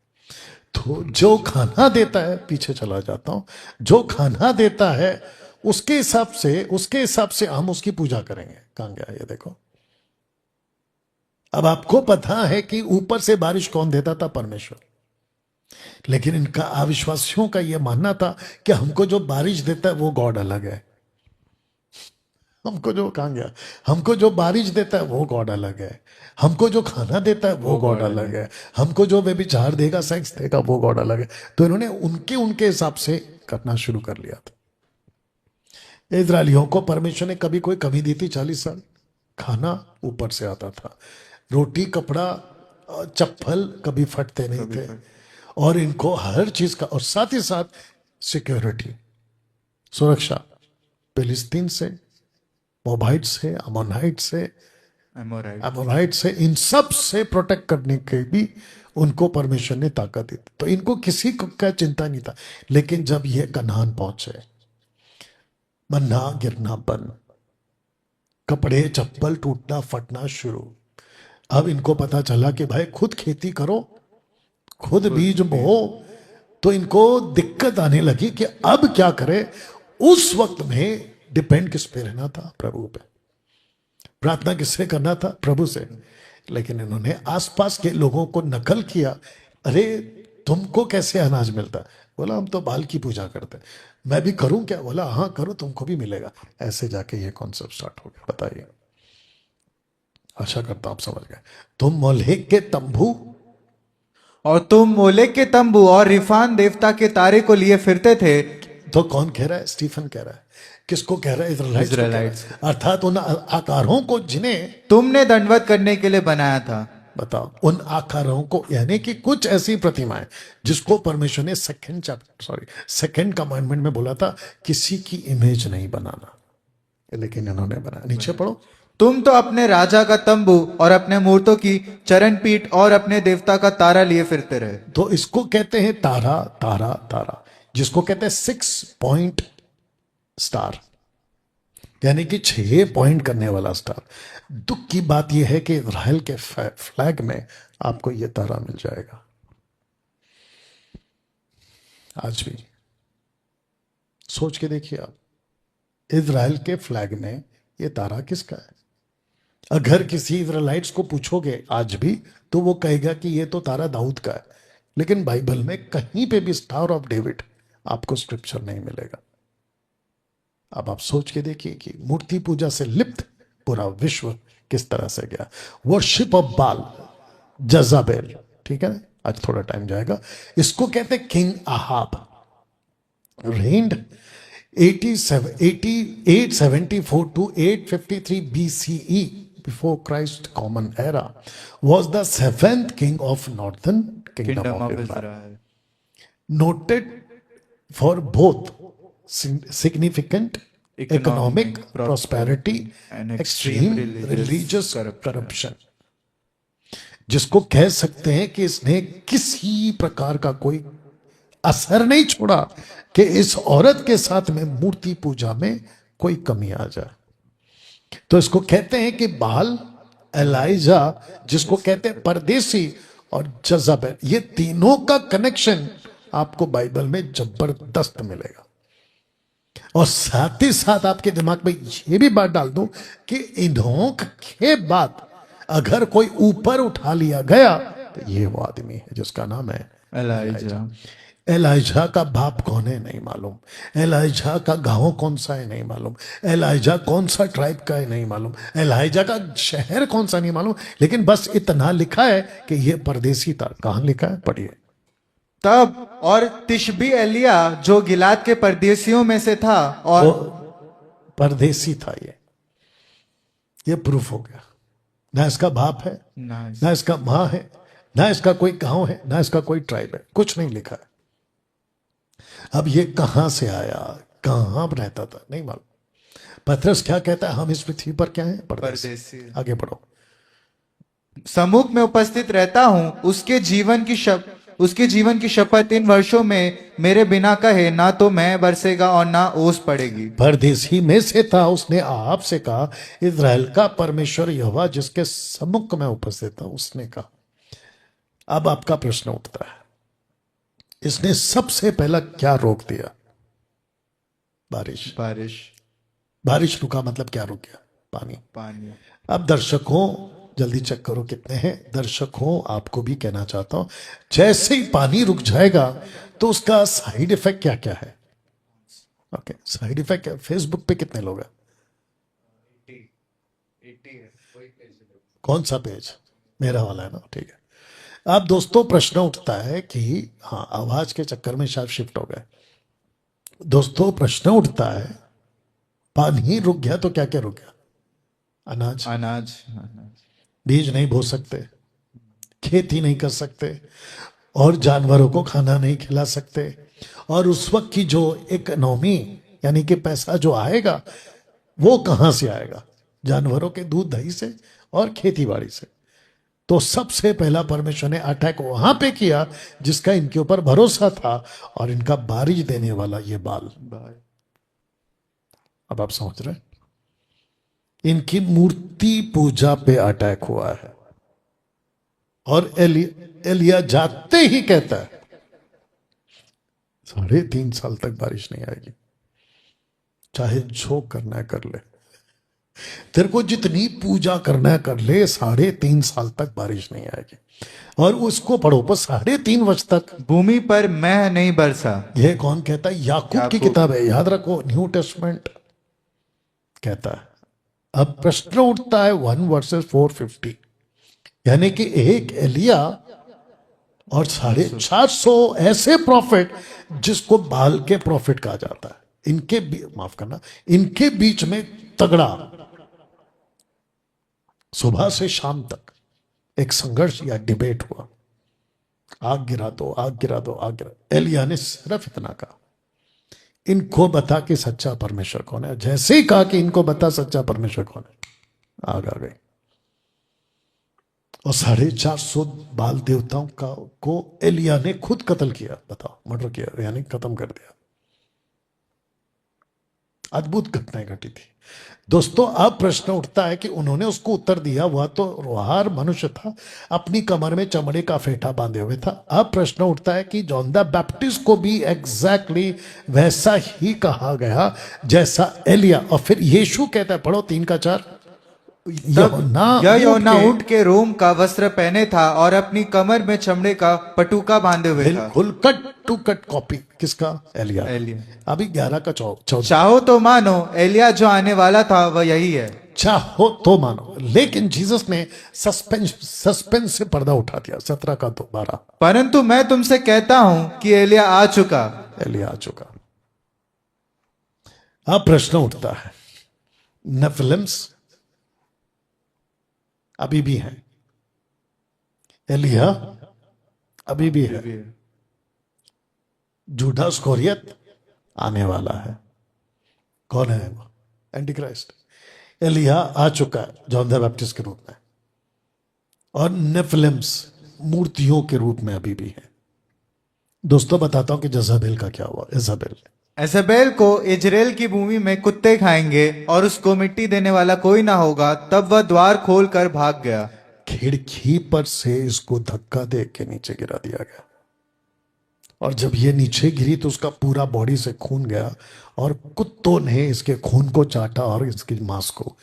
तो जो खाना देता है, पीछे चला जाता हूं, जो खाना देता है उसके हिसाब से हम उसकी पूजा करेंगे। कहां गया ये देखो। अब आपको पता है कि ऊपर से बारिश कौन देता था? परमेश्वर। लेकिन इनका अविश्वासियों का यह मानना था कि हमको जो बारिश देता है वो गॉड अलग है। हमको जो कहां गया, हमको जो बारिश देता है वो गॉड अलग है। हमको जो खाना देता है वो गॉड अलग है। हमको जो व्यभिचार देगा, सेक्स देगा, वो गॉड अलग है। तो इन्होंने उनके उनके हिसाब से करना शुरू कर लिया था। इजरायलियों को परमेश्वर ने कभी कोई कमी दी थी? 40 साल खाना ऊपर से आता था, रोटी, कपड़ा, चप्पल कभी फटते नहीं थे, और इनको हर चीज का, और साथ ही साथ सिक्योरिटी, सुरक्षा, फिलिस्तीन से, मोबाइट से, अमोनाइट से, अमोनाइट से, इन सब से प्रोटेक्ट करने के भी उनको परमेश्वर ने ताकत दी। तो इनको किसी को क्या चिंता नहीं था। लेकिन जब ये कनान पहुंचे, मन्ना गिरना बंद, कपड़े चप्पल टूटना फटना शुरू। अब इनको पता चला कि भाई खुद खेती करो, खुद बीज बो। तो इनको दिक्कत आने लगी कि अब क्या करें। उस वक्त में डिपेंड किस पे रहना था? प्रभु पे। प्रार्थना किससे करना था? प्रभु से। लेकिन इन्होंने आसपास के लोगों को नकल किया। अरे तुमको कैसे अनाज मिलता? बोला हम तो बाल की पूजा करते। मैं भी करूं क्या? बोला हाँ करो, तुमको भी मिलेगा। ऐसे जाके ये कॉन्सेप्ट स्टार्ट हो गया। बताइए, आशा करता हूं आप समझ गए। तुम मोलेक के तंबू, और तुम मोलेक के तंबू और रिफान देवता के तारे को लिए फिरते थे। तो कौन कह रहा है? स्टीफन कह रहा है। किसको कह रहा है? इजराइलाइट्स को कह रहा है। अर्थात उन आकारों को जिन्हें तुमने दंडवत करने के लिए बनाया था। बताओ, उन आकारों को, यानी कि कुछ ऐसी प्रतिमाएं जिसको परमेश्वर ने सेकंड कमांडमेंट में बोला था किसी की इमेज नहीं बनाना, लेकिन इन्होंने बनाया। नीचे पढ़ो। तुम तो अपने राजा का तंबू और अपने मूर्तों की चरण पीठ और अपने देवता का तारा लिए फिरते रहे। तो इसको कहते हैं तारा, तारा, तारा, जिसको कहते हैं 6 पॉइंट स्टार, यानी कि 6 पॉइंट करने वाला स्टार। दुख की बात यह है कि इजराइल के फ्लैग में आपको यह तारा मिल जाएगा आज भी। सोच के देखिए आप, इजराइल के फ्लैग में यह तारा किसका है? अगर किसी इजराइलाइट्स को पूछोगे आज भी तो वो कहेगा कि यह तो तारा दाऊद का है। लेकिन बाइबल में कहीं पे भी स्टार ऑफ डेविड आपको स्क्रिप्चर नहीं मिलेगा। अब आप सोच के देखिए कि मूर्ति पूजा से लिप्त पूरा विश्व किस तरह से गया। वर्शिप ऑफ बाल, जजाबेल, ठीक है, आज थोड़ा टाइम जाएगा। इसको कहते हैं king Ahab, reigned 874 to 853 BCE, before Christ common era, was the 7th king of northern kingdom of Israel, noted for both significant economic prosperity and extreme religious corruption। जिसको कह सकते हैं कि इसने किसी प्रकार का कोई असर नहीं छोड़ा कि इस औरत के साथ में मूर्ति पूजा में कोई कमी आ जाए। तो इसको कहते हैं कि बाल, एलाइजा, जिसको कहते हैं परदेसी, और जजाबेल, ये तीनों का कनेक्शन आपको बाइबल में जबरदस्त मिलेगा। और साथ ही साथ आपके दिमाग में ये भी बात डाल दूं कि इन्हों के बाद अगर कोई ऊपर उठा लिया गया तो ये वो आदमी है जिसका नाम है एलाइजा। एलाइजा का बाप कौन है नहीं मालूम, एलाइजा का गांव कौन सा है नहीं मालूम, एलाइजा कौन सा ट्राइब का है नहीं मालूम, एलाइजा का शहर कौन सा नहीं मालूम, लेकिन बस इतना लिखा है कि ये परदेसी था। कहां लिखा है? पढ़िए। तब और तिशबी एलिया जो गिलाद के परदेसियों में से था, और परदेसी था ये प्रूफ हो गया। ना इसका बाप है, ना इसका मां है, ना इसका कोई गांव है, ना इसका कोई ट्राइब है, कुछ नहीं लिखा है। अब ये कहां से आया, कहां रहता था नहीं मालूम। पतरस क्या कहता है? हम इस पृथ्वी पर क्या है? परदेसी। आगे बढ़ो। सम्मुख में उपस्थित रहता हूं, उसके जीवन की शपथ इन वर्षों में मेरे बिना कहे ना तो मैं बरसेगा और ना ओस पड़ेगी। परदेसी में से था, उसने आप से कहा, इजराइल का परमेश्वर यहोवा जिसके सम्मुख में उपस्थित था, उसने कहा। अब आपका प्रश्न उठता है, इसने सबसे पहला क्या रोक दिया? बारिश। बारिश, बारिश रुका मतलब क्या रुक गया? पानी। पानी। अब दर्शकों जल्दी चेक करो कितने हैं। दर्शकों आपको भी कहना चाहता हूं, जैसे ही पानी रुक जाएगा तो उसका साइड इफेक्ट क्या क्या है? ओके, साइड इफेक्ट फेसबुक पे कितने लोग हैं? कौन सा पेज? मेरा वाला है ना, ठीक है। अब दोस्तों प्रश्न उठता है कि हाँ, आवाज के चक्कर में शायद शिफ्ट हो गए। दोस्तों प्रश्न उठता है, पानी रुक गया तो क्या क्या रुक गया? अनाज, अनाज, बीज नहीं बो सकते, खेती नहीं कर सकते, और जानवरों को खाना नहीं खिला सकते, और उस वक्त की जो इकोनॉमी यानी कि पैसा जो आएगा वो कहां से आएगा? जानवरों के दूध दही से और खेती बाड़ी से। तो सबसे पहला परमेश्वर ने अटैक वहां पे किया जिसका इनके ऊपर भरोसा था, और इनका बारिश देने वाला ये बाल। अब आप समझ रहे हैं? इनकी मूर्ति पूजा पे अटैक हुआ है, और एलिया जाते ही कहता है 3.5 साल तक बारिश नहीं आएगी, चाहे जो करना है कर ले, तेरे को जितनी पूजा करना है कर ले, 3.5 साल तक बारिश नहीं आएगी। और उसको पढ़ो पर 3.5 वर्ष तक भूमि पर मैं नहीं बरसा। यह कौन कहता है? याकूब की किताब है, याद रखो, न्यू टेस्टमेंट कहता है। अब प्रश्न उठता है 1 वर्सेस 450, यानी कि एक एलिया और 450 ऐसे प्रॉफिट जिसको बाल के प्रॉफिट कहा जाता है। इनके माफ करना, इनके बीच में तगड़ा सुबह से शाम तक एक संघर्ष या डिबेट हुआ। आग गिरा दो, आग गिरा दो, आग गिरा। एलिया ने सिर्फ इतना कहा, इनको बता कि सच्चा परमेश्वर कौन है। जैसे ही कहा कि इनको बता सच्चा परमेश्वर कौन है, आग आ गई, और 450 बाल देवताओं को एलिया ने खुद कत्ल किया। बताओ, मर्डर किया, यानी खत्म कर दिया। अद्भुत घटनाएं घटी थी दोस्तों। अब प्रश्न उठता है कि उन्होंने उसको उत्तर दिया, वह तो रोहार मनुष्य था, अपनी कमर में चमड़े का फेंटा बांधे हुए था। अब प्रश्न उठता है कि जॉन द बैप्टिस्ट को भी एग्जैक्टली वैसा ही कहा गया जैसा एलिया। और फिर यीशु कहता है, पढ़ो 3:4, योना ऊंट के रोम का वस्त्र पहने था और अपनी कमर में चमड़े का पटुका बांधे हुए था। बिल्कुल कट टू कट कॉपी किसका? एलिया। अभी 11:14। चाहो तो मानो एलिया जो आने वाला था वह यही है। चाहो तो मानो, लेकिन जीसस ने सस्पेंस से पर्दा उठा दिया। 17:12, परंतु मैं तुमसे कहता हूं कि एलिया आ चुका। एलिया आ चुका। अब प्रश्न उठता है, नेफिलिम्स अभी भी है, एलिया अभी भी है, जूडा इस्करियोत आने वाला है। कौन है वो? Anti Christ. एलिया आ चुका है जॉन द बैप्टिस्ट के रूप में, और नेफिलिम्स मूर्तियों के रूप में अभी भी है। दोस्तों बताता हूं कि जज़ाबेल का क्या हुआ। इज़ाबेल को इजराइल की भूमि में कुत्ते खाएंगे और उसको मिट्टी देने वाला कोई ना होगा। तब वह द्वार खोलकर भाग गया। खिड़की पर से इसको धक्का दे के नीचे गिरा दिया गया, और जब ये नीचे गिरी तो उसका पूरा बॉडी से खून गया, और कुत्तों ने इसके खून को चाटा और इसकी मांस को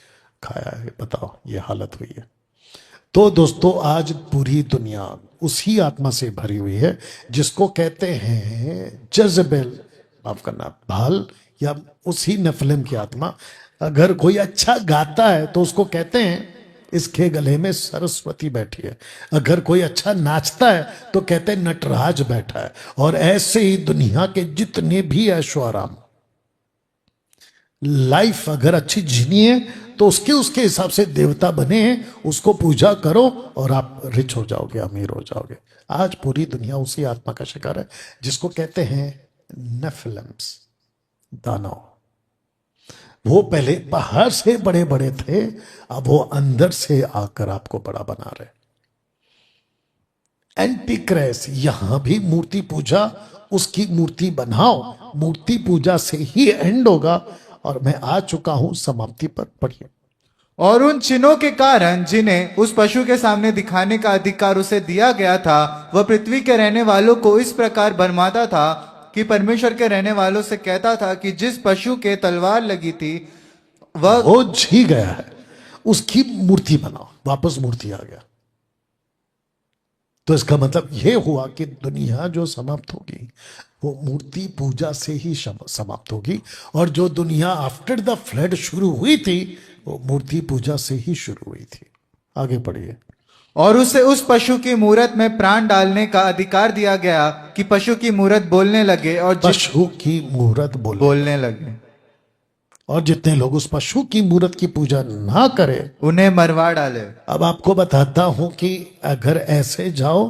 खाया है। बताओ, ये हालत हुई है। तो दोस्तों आज पूरी दुनिया उसी आत्मा से भरी हुई है जिसको कहते हैं जज़ेबेल, माफ करना, भाल, या उसी नेफिलिम की आत्मा। अगर कोई अच्छा गाता है तो उसको कहते हैं इसके गले में सरस्वती बैठी है। अगर कोई अच्छा नाचता है तो कहते हैं नटराज बैठा है। और ऐसे ही दुनिया के जितने भी ऐशो आराम, लाइफ अगर अच्छी जीनी है तो उसके हिसाब से देवता बने हैं, उसको पूजा करो और आप रिच हो जाओगे, अमीर हो जाओगे। आज पूरी दुनिया उसी आत्मा का शिकार है जिसको कहते हैं नेफिलिम्स, दानव। वो पहले बाहर से बड़े बड़े थे, अब वो अंदर से आकर आपको बड़ा बना रहे। एंटी क्राइस्ट, यहां भी मूर्ति पूजा, उसकी मूर्ति बनाओ, मूर्ति पूजा से ही एंड होगा। और मैं आ चुका हूं समाप्ति पर, पढ़िए। और उन चिन्हों के कारण जिन्हें उस पशु के सामने दिखाने का अधिकार उसे दिया गया था, वह पृथ्वी के रहने वालों को इस प्रकार भरमाता था कि परमेश्वर के रहने वालों से कहता था कि जिस पशु के तलवार लगी थी वह वो जी गया है, उसकी मूर्ति बनाओ। वापस मूर्ति आ गया। तो इसका मतलब यह हुआ कि दुनिया जो समाप्त होगी वो मूर्ति पूजा से ही समाप्त होगी, और जो दुनिया आफ्टर द फ्लड शुरू हुई थी वो मूर्ति पूजा से ही शुरू हुई थी। आगे पढ़िए। और उसे उस पशु की मूरत में प्राण डालने का अधिकार दिया गया कि पशु की मूरत बोलने लगे और पशु की मूरत बोलने लगे और जितने लोग उस पशु की मूरत की पूजा ना करें उन्हें मरवा डाले। अब आपको बताता हूं कि अगर ऐसे जाओ,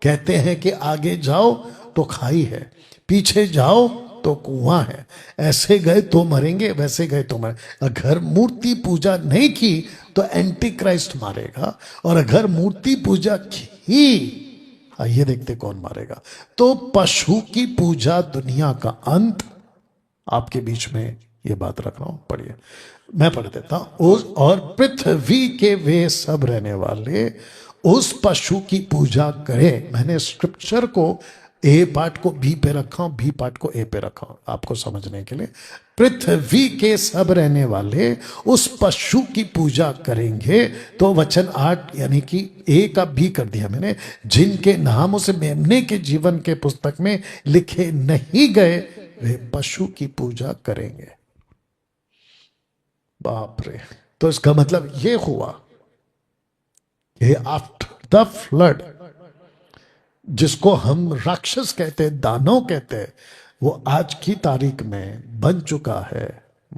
कहते हैं कि आगे जाओ तो खाई है, पीछे जाओ तो कुआं है, ऐसे गए तो मरेंगे, वैसे गए तो मरेंगे। अगर मूर्ति पूजा नहीं की तो एंटी क्राइस्ट मारेगा, और अगर मूर्ति पूजा की, आइए देखते कौन मारेगा। तो पशु की पूजा दुनिया का अंत। आपके बीच में ये बात रख रहा हूं, पढ़िए, मैं पढ़ देता हूं। और पृथ्वी के वे सब रहने वाले उस पशु की पूजा करें। मैंने स्क्रिप्चर को ए पार्ट को बी पे रखा हूं, बी पार्ट को ए पे रखा हूं आपको समझने के लिए। पृथ्वी के सब रहने वाले उस पशु की पूजा करेंगे। तो वचन 8 यानी कि ए का बी कर दिया मैंने, जिनके नाम उस मेमने के जीवन के पुस्तक में लिखे नहीं गए वे पशु की पूजा करेंगे। बाप रे। तो इसका मतलब ये हुआ कि आफ्टर द फ्लड, जिसको हम राक्षस कहते हैं, दानव कहते हैं, वो आज की तारीख में बन चुका है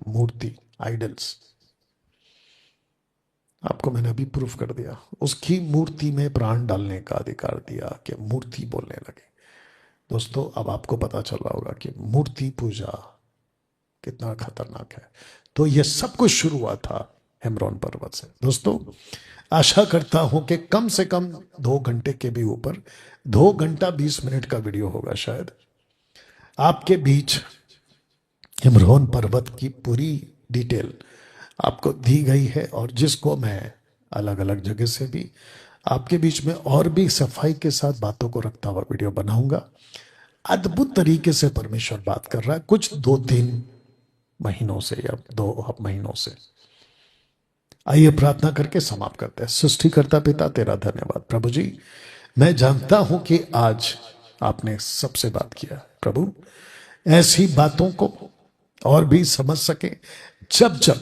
मूर्ति, आइडल्स। आपको मैंने अभी प्रूफ कर दिया। उसकी मूर्ति में प्राण डालने का अधिकार दिया कि मूर्ति बोलने लगे। दोस्तों अब आपको पता चल रहा होगा कि मूर्ति पूजा कितना खतरनाक है। तो ये सब कुछ शुरू हुआ था हेमरोन पर्वत से। दोस्तों आशा करता हूं कि कम से कम 2 घंटे के भी ऊपर, 2 घंटा 20 मिनट का वीडियो होगा शायद, आपके बीच हेमरोन पर्वत की पूरी डिटेल आपको दी गई है, और जिसको मैं अलग अलग जगह से भी आपके बीच में और भी सफाई के साथ बातों को रखता हुआ वीडियो बनाऊंगा। अद्भुत तरीके से परमेश्वर बात कर रहा है कुछ 2-3 महीनों से या 2 महीनों से। आइए प्रार्थना करके समाप्त करते हैं। सृष्टिकर्ता पिता तेरा धन्यवाद प्रभु जी, मैं जानता हूं कि आज आपने सबसे बात किया। प्रभु ऐसी बातों को और भी समझ सके, जब जब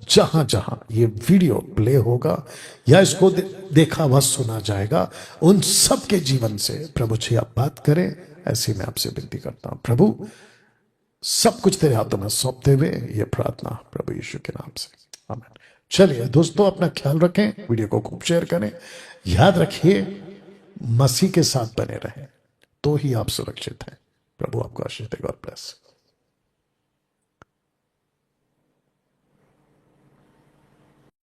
जहां जहां ये वीडियो प्ले होगा या इसको देखा व सुना जाएगा, उन सब के जीवन से प्रभु जी आप बात करें, ऐसी मैं आपसे विनती करता हूं। प्रभु सब कुछ तेरे हाथों में सौंपते हुए ये प्रार्थना प्रभु यीशु के नाम से, आमीन। चलिए दोस्तों अपना ख्याल रखें, वीडियो को खूब शेयर करें, याद रखिए मसीह के साथ बने रहें तो ही आप सुरक्षित हैं। प्रभु आपको आशीष दे। God bless.